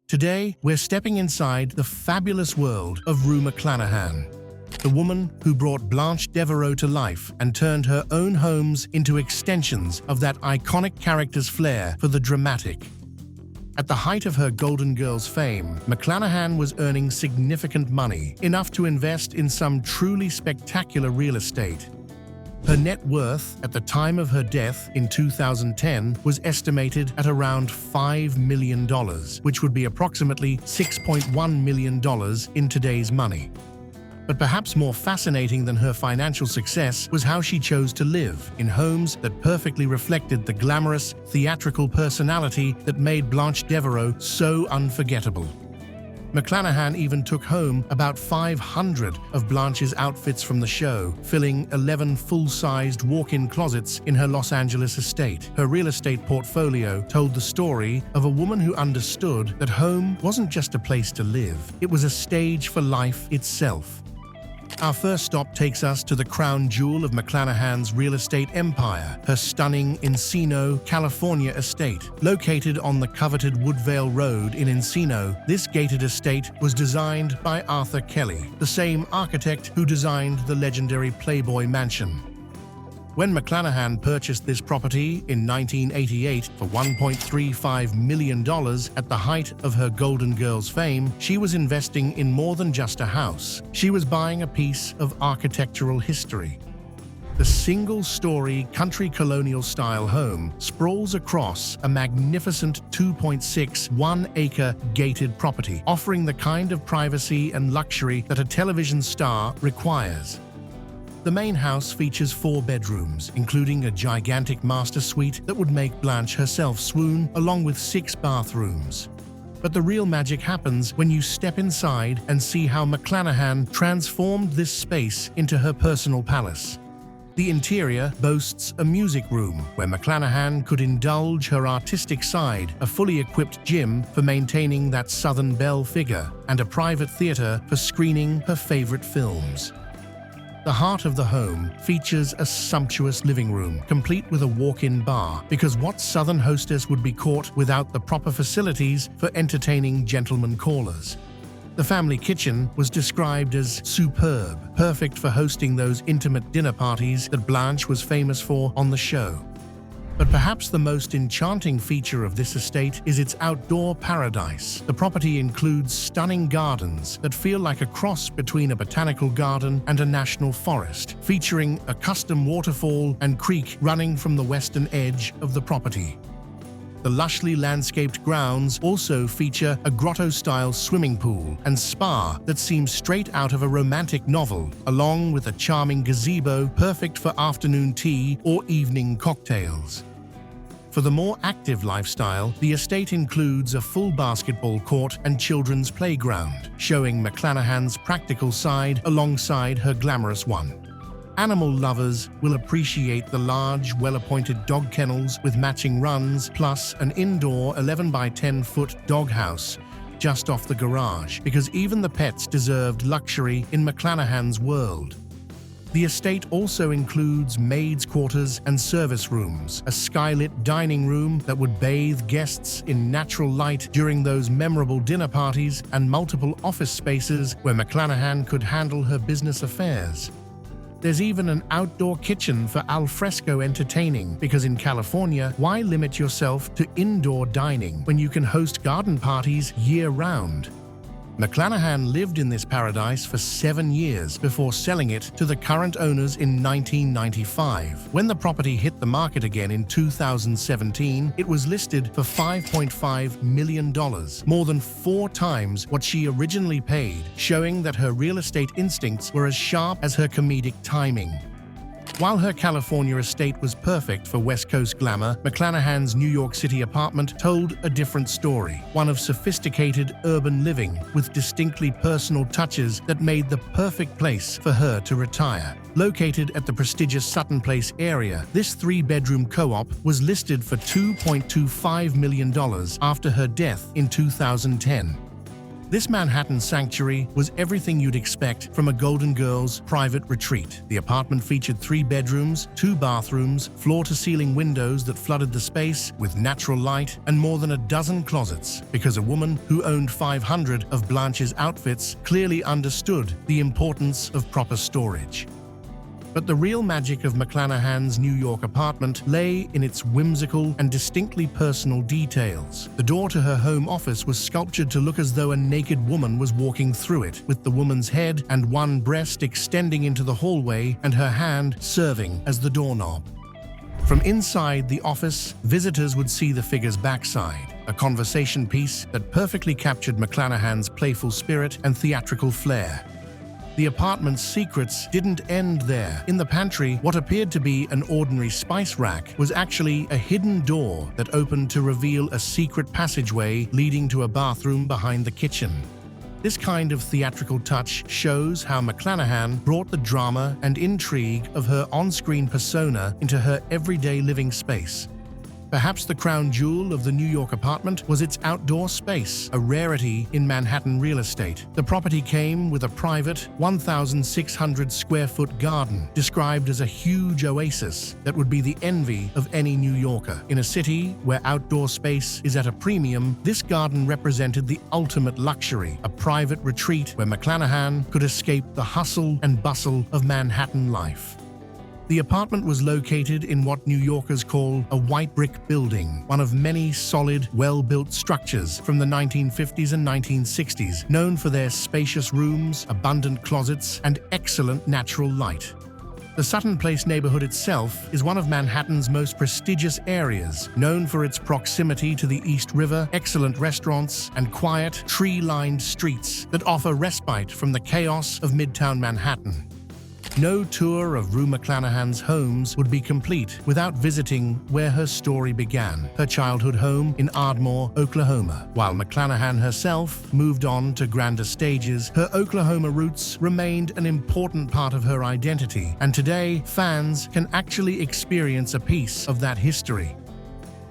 Today, we're stepping inside the fabulous world of Rue McClanahan, the woman who brought Blanche Devereaux to life and turned her own homes into extensions of that iconic character's flair for the dramatic. At the height of her Golden Girls fame, McClanahan was earning significant money, enough to invest in some truly spectacular real estate. Her net worth at the time of her death in 2010 was estimated at around $5 million, which would be approximately $6.1 million in today's money. But perhaps more fascinating than her financial success was how she chose to live, in homes that perfectly reflected the glamorous, theatrical personality that made Blanche Devereaux so unforgettable. McClanahan even took home about 500 of Blanche's outfits from the show, filling 11 full-sized walk-in closets in her Los Angeles estate. Her real estate portfolio told the story of a woman who understood that home wasn't just a place to live, it was a stage for life itself. Our first stop takes us to the crown jewel of McClanahan's real estate empire, her stunning Encino, California estate. Located on the coveted Woodvale Road in Encino, this gated estate was designed by Arthur Kelly, the same architect who designed the legendary Playboy Mansion. When McClanahan purchased this property in 1988 for $1.35 million at the height of her Golden Girls fame, she was investing in more than just a house. She was buying a piece of architectural history. The single-story country colonial-style home sprawls across a magnificent 2.61-acre gated property, offering the kind of privacy and luxury that a television star requires. The main house features 4 bedrooms, including a gigantic master suite that would make Blanche herself swoon, along with 6 bathrooms. But the real magic happens when you step inside and see how McClanahan transformed this space into her personal palace. The interior boasts a music room where McClanahan could indulge her artistic side, a fully equipped gym for maintaining that Southern belle figure, and a private theater for screening her favorite films. The heart of the home features a sumptuous living room, complete with a walk-in bar, because what Southern hostess would be caught without the proper facilities for entertaining gentlemen callers? The family kitchen was described as superb, perfect for hosting those intimate dinner parties that Blanche was famous for on the show. But perhaps the most enchanting feature of this estate is its outdoor paradise. The property includes stunning gardens that feel like a cross between a botanical garden and a national forest, featuring a custom waterfall and creek running from the western edge of the property. The lushly landscaped grounds also feature a grotto-style swimming pool and spa that seems straight out of a romantic novel, along with a charming gazebo perfect for afternoon tea or evening cocktails. For the more active lifestyle, the estate includes a full basketball court and children's playground, showing McClanahan's practical side alongside her glamorous one. Animal lovers will appreciate the large, well-appointed dog kennels with matching runs, plus an indoor 11 by 10-foot doghouse just off the garage, because even the pets deserved luxury in McClanahan's world. The estate also includes maids' quarters and service rooms, a skylit dining room that would bathe guests in natural light during those memorable dinner parties, and multiple office spaces where McClanahan could handle her business affairs. There's even an outdoor kitchen for al fresco entertaining, because in California, why limit yourself to indoor dining when you can host garden parties year-round? McClanahan lived in this paradise for 7 years before selling it to the current owners in 1995. When the property hit the market again in 2017, it was listed for $5.5 million, more than 4 times what she originally paid, showing that her real estate instincts were as sharp as her comedic timing. While her California estate was perfect for West Coast glamour, McClanahan's New York City apartment told a different story, one of sophisticated urban living with distinctly personal touches that made the perfect place for her to retire. Located at the prestigious Sutton Place area, this 3-bedroom co-op was listed for $2.25 million after her death in 2010. This Manhattan sanctuary was everything you'd expect from a Golden Girls private retreat. The apartment featured 3 bedrooms, 2 bathrooms, floor-to-ceiling windows that flooded the space with natural light, and more than a dozen closets, because a woman who owned 500 of Blanche's outfits clearly understood the importance of proper storage. But the real magic of McClanahan's New York apartment lay in its whimsical and distinctly personal details. The door to her home office was sculptured to look as though a naked woman was walking through it, with the woman's head and one breast extending into the hallway and her hand serving as the doorknob. From inside the office, visitors would see the figure's backside, a conversation piece that perfectly captured McClanahan's playful spirit and theatrical flair. The apartment's secrets didn't end there. In the pantry, what appeared to be an ordinary spice rack was actually a hidden door that opened to reveal a secret passageway leading to a bathroom behind the kitchen. This kind of theatrical touch shows how McClanahan brought the drama and intrigue of her on-screen persona into her everyday living space. Perhaps the crown jewel of the New York apartment was its outdoor space, a rarity in Manhattan real estate. The property came with a private 1,600-square-foot garden, described as a huge oasis that would be the envy of any New Yorker. In a city where outdoor space is at a premium, this garden represented the ultimate luxury, a private retreat where McClanahan could escape the hustle and bustle of Manhattan life. The apartment was located in what New Yorkers call a white brick building, one of many solid, well-built structures from the 1950s and 1960s, known for their spacious rooms, abundant closets, and excellent natural light. The Sutton Place neighborhood itself is one of Manhattan's most prestigious areas, known for its proximity to the East River, excellent restaurants, and quiet, tree-lined streets that offer respite from the chaos of Midtown Manhattan. No tour of Rue McClanahan's homes would be complete without visiting where her story began, her childhood home in Ardmore, Oklahoma. While McClanahan herself moved on to grander stages, her Oklahoma roots remained an important part of her identity, and today fans can actually experience a piece of that history.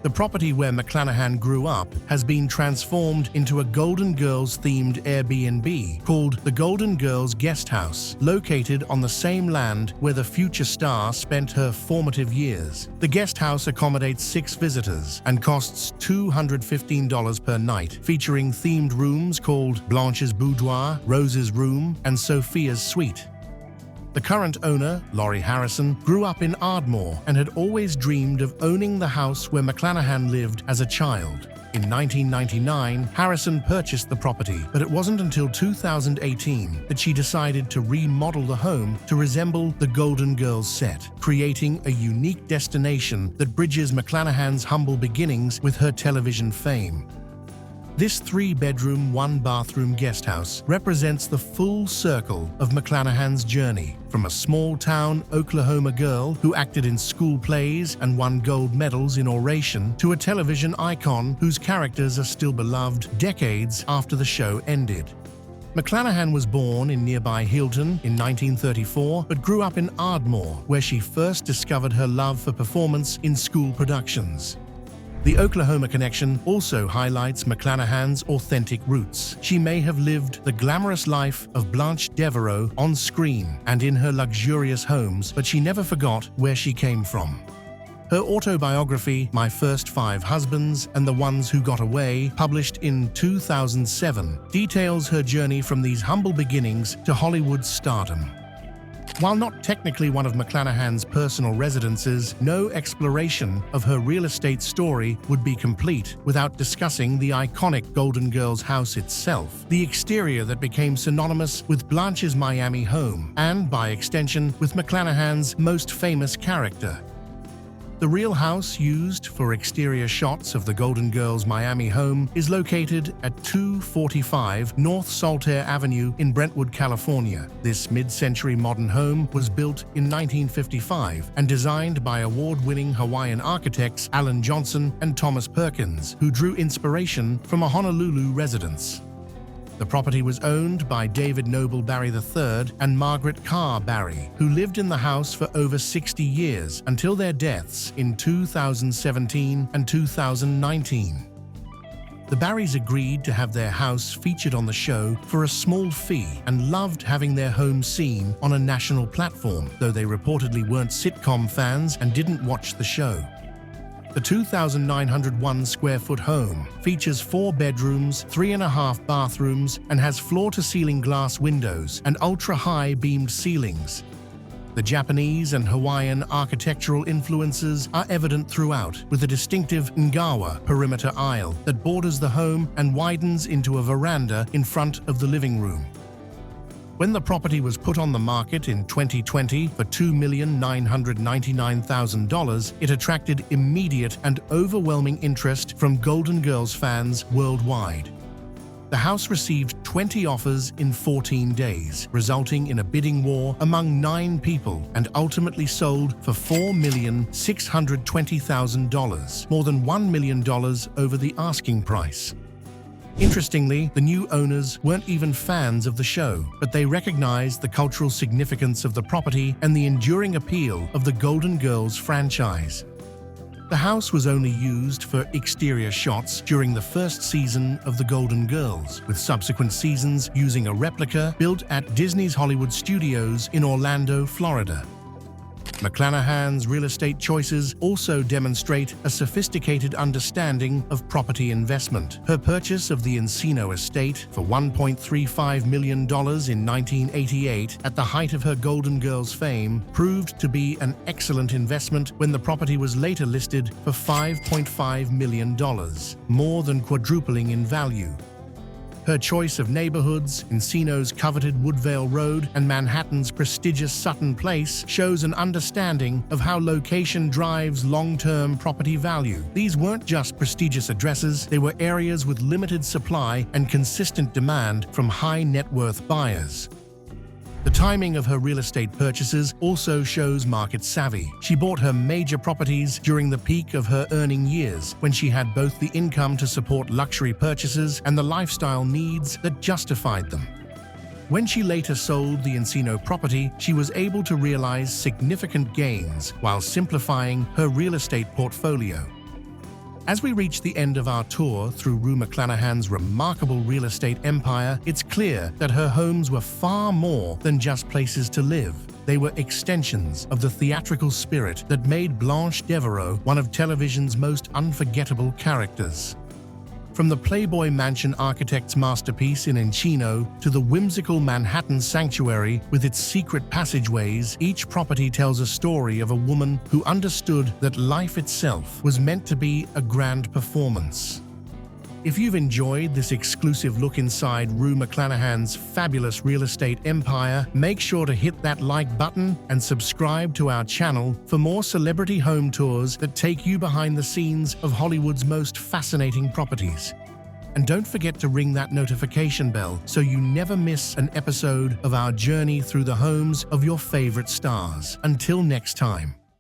The property where McClanahan grew up has been transformed into a Golden Girls-themed Airbnb called the Golden Girls Guest House, located on the same land where the future star spent her formative years. The guest house accommodates 6 visitors and costs $215 per night, featuring themed rooms called Blanche's Boudoir, Rose's Room, and Sophia's Suite. The current owner, Lori Harrison, grew up in Ardmore and had always dreamed of owning the house where McClanahan lived as a child. In 1999, Harrison purchased the property, but it wasn't until 2018 that she decided to remodel the home to resemble the Golden Girls set, creating a unique destination that bridges McClanahan's humble beginnings with her television fame. This 3-bedroom, 1-bathroom guest house represents the full circle of McClanahan's journey, from a small-town Oklahoma girl who acted in school plays and won gold medals in oration to a television icon whose characters are still beloved decades after the show ended. McClanahan was born in nearby Hilton in 1934, but grew up in Ardmore, where she first discovered her love for performance in school productions. The Oklahoma connection also highlights McClanahan's authentic roots. She may have lived the glamorous life of Blanche Devereaux on screen and in her luxurious homes, but she never forgot where she came from. Her autobiography, My First 5 Husbands and the Ones Who Got Away, published in 2007, details her journey from these humble beginnings to Hollywood stardom. While not technically one of McClanahan's personal residences, no exploration of her real estate story would be complete without discussing the iconic Golden Girls house itself, the exterior that became synonymous with Blanche's Miami home, and, by extension, with McClanahan's most famous character. The real house used for exterior shots of the Golden Girls' Miami home is located at 245 North Saltaire Avenue in Brentwood, California. This mid-century modern home was built in 1955 and designed by award-winning Hawaiian architects Alan Johnson and Thomas Perkins, who drew inspiration from a Honolulu residence. The property was owned by David Noble Barry III and Margaret Carr Barry, who lived in the house for over 60 years until their deaths in 2017 and 2019. The Barrys agreed to have their house featured on the show for a small fee and loved having their home seen on a national platform, though they reportedly weren't sitcom fans and didn't watch the show. The 2,901 square foot home features 4 bedrooms, 3.5 bathrooms, and has floor-to-ceiling glass windows and ultra-high beamed ceilings. The Japanese and Hawaiian architectural influences are evident throughout, with a distinctive Ngawa perimeter aisle that borders the home and widens into a veranda in front of the living room. When the property was put on the market in 2020 for $2,999,000, it attracted immediate and overwhelming interest from Golden Girls fans worldwide. The house received 20 offers in 14 days, resulting in a bidding war among 9 people, and ultimately sold for $4,620,000, more than $1 million over the asking price. Interestingly, the new owners weren't even fans of the show, but they recognized the cultural significance of the property and the enduring appeal of the Golden Girls franchise. The house was only used for exterior shots during the first season of The Golden Girls, with subsequent seasons using a replica built at Disney's Hollywood Studios in Orlando, Florida. McClanahan's real estate choices also demonstrate a sophisticated understanding of property investment. Her purchase of the Encino estate for $1.35 million in 1988, at the height of her Golden Girls fame, proved to be an excellent investment when the property was later listed for $5.5 million, more than quadrupling in value. Her choice of neighborhoods, Encino's coveted Woodvale Road and Manhattan's prestigious Sutton Place, shows an understanding of how location drives long-term property value. These weren't just prestigious addresses, they were areas with limited supply and consistent demand from high-net-worth buyers. The timing of her real estate purchases also shows market savvy. She bought her major properties during the peak of her earning years, when she had both the income to support luxury purchases and the lifestyle needs that justified them. When she later sold the Encino property, she was able to realize significant gains while simplifying her real estate portfolio. As we reach the end of our tour through Rue McClanahan's remarkable real estate empire, it's clear that her homes were far more than just places to live. They were extensions of the theatrical spirit that made Blanche Devereaux one of television's most unforgettable characters. From the Playboy Mansion architect's masterpiece in Encino to the whimsical Manhattan sanctuary with its secret passageways, each property tells a story of a woman who understood that life itself was meant to be a grand performance. If you've enjoyed this exclusive look inside Rue McClanahan's fabulous real estate empire, make sure to hit that like button and subscribe to our channel for more celebrity home tours that take you behind the scenes of Hollywood's most fascinating properties. And don't forget to ring that notification bell so you never miss an episode of our journey through the homes of your favorite stars. Until next time.